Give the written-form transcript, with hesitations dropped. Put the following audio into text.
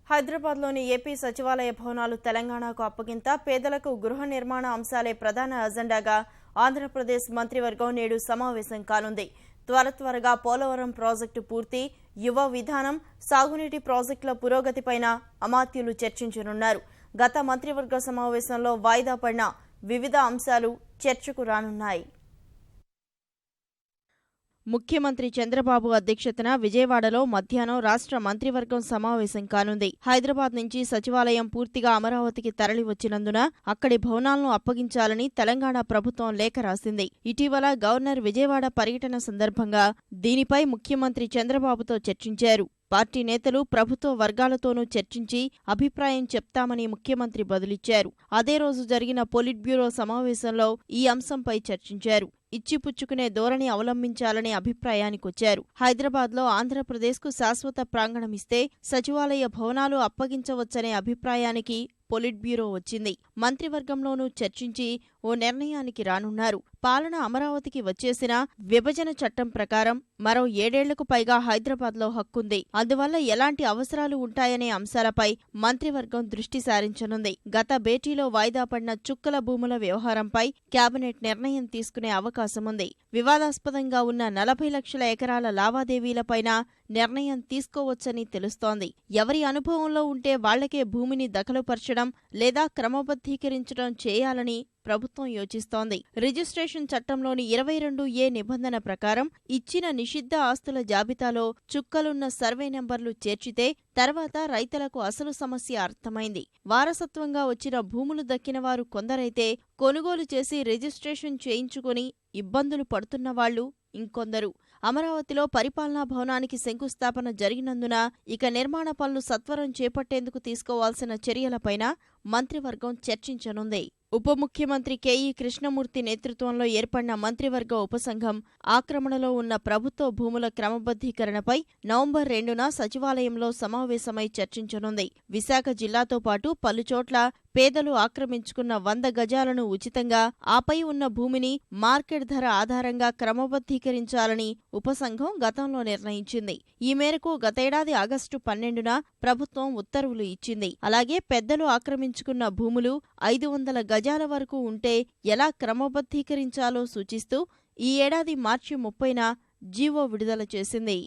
హైదరాబాద్లోని ఏపీ సచివాలయ భవనాలు తెలంగాణకు అప్పగింత, పేదలకు గృహ నిర్మాణ అంశాలే ప్రధాన అజెండాగా ఆంధ్రప్రదేశ్ మంత్రివర్గం నేడు సమావేశం కానుంది. త్వరగా పోలవరం ప్రాజెక్టు పూర్తి, యువ విధానం, సాగునీటి ప్రాజెక్టుల పురోగతిపైన అమాత్యులు చర్చించనున్నారు. గత మంత్రివర్గ సమావేశంలో వాయిదా పడిన వివిధ అంశాలు చర్చకు రానున్నాయి. ముఖ్యమంత్రి చంద్రబాబు అధ్యక్షతన విజయవాడలో మధ్యాహ్నం రాష్ట్ర మంత్రివర్గం సమావేశం కానుంది. హైదరాబాద్ నుంచి సచివాలయం పూర్తిగా అమరావతికి తరలివచ్చినందున అక్కడి భవనాలను అప్పగించాలని తెలంగాణ ప్రభుత్వం లేఖ రాసింది. ఇటీవల గవర్నర్ విజయవాడ పర్యటన సందర్భంగా దీనిపై ముఖ్యమంత్రి చంద్రబాబుతో చర్చించారు. పార్టీ నేతలు ప్రభుత్వ వర్గాలతోనూ చర్చించి అభిప్రాయం చెప్తామని ముఖ్యమంత్రి బదులిచ్చారు. అదే రోజు జరిగిన పొలిట్ బ్యూరో సమావేశంలో ఈ అంశంపై చర్చించారు. ఇచ్చిపుచ్చుకునే ధోరణి అవలంబించాలనే అభిప్రాయానికొచ్చారు. హైదరాబాద్లో ఆంధ్రప్రదేశ్కు శాశ్వత ప్రాంగణమిస్తే సచివాలయ భవనాలు అప్పగించవచ్చనే అభిప్రాయానికి పొలిట్ బ్యూరో వచ్చింది. మంత్రివర్గంలోనూ చర్చించి ఓ నిర్ణయానికి రానున్నారు. పాలన అమరావతికి వచ్చేసినా విభజన చట్టం ప్రకారం మరో 7 ఏళ్లకు పైగా హైదరాబాద్లో హక్కుంది. అందువల్ల ఎలాంటి అవసరాలు ఉంటాయనే అంశాలపై మంత్రివర్గం దృష్టి సారించనుంది. గత భేటీలో వాయిదా పడిన చుక్కల భూముల వ్యవహారంపై కేబినెట్ నిర్ణయం తీసుకునే అవకాశముంది. వివాదాస్పదంగా ఉన్న 40 లక్షల ఎకరాల లావాదేవీలపైన నిర్ణయం తీసుకోవచ్చని తెలుస్తోంది. ఎవరి అనుభవంలో ఉంటే వాళ్లకే భూమిని దఖలుపరచడం లేదా క్రమబద్ధీకరించడం చేయాలని ప్రభుత్వం యోచిస్తోంది. రిజిస్ట్రేషన్ చట్టంలోని 22A నిబంధన ప్రకారం ఇచ్చిన నిషిద్ధ ఆస్తుల జాబితాలో చుక్కలున్న సర్వే నెంబర్లు చేర్చితే తర్వాత రైతులకు అసలు సమస్య అర్థమైంది. వారసత్వంగా వచ్చిన భూములు దక్కినవారు కొందరైతే కొనుగోలు చేసి రిజిస్ట్రేషన్ చేయించుకుని ఇబ్బందులు పడుతున్నవాళ్లు ఇంకొందరు. అమరావతిలో పరిపాలనా భవనానికి శంకుస్థాపన జరిగినందున ఇక నిర్మాణ పనులు సత్వరం చేపట్టేందుకు తీసుకోవాల్సిన చర్యలపైన మంత్రివర్గం చర్చించనుంది. ఉప ముఖ్యమంత్రి కెఈ కృష్ణమూర్తి నేతృత్వంలో ఏర్పడిన మంత్రివర్గ ఉపసంఘం ఆక్రమణలో ఉన్న ప్రభుత్వ భూముల క్రమబద్ధీకరణపై నవంబర్ 2న సచివాలయంలో సమావేశమై చర్చించనుంది. విశాఖ జిల్లాతో పాటు పలుచోట్ల పేదలు ఆక్రమించుకున్న 100 గజాలను ఉచితంగా, ఆపై ఉన్న భూమిని మార్కెట్ ధర ఆధారంగా క్రమబద్ధీకరించాలని ఉపసంఘం గతంలో నిర్ణయించింది. ఈ మేరకు గతేడాది ఆగస్టు 12న ప్రభుత్వం ఉత్తర్వులు ఇచ్చింది. అలాగే పెద్దలు ఆక్రమించుకున్న భూములు 500 గజాల వరకు ఉంటే ఎలా క్రమబద్ధీకరించాలో సూచిస్తూ ఈ ఏడాది మార్చి 30న జీవో విడుదల చేసింది.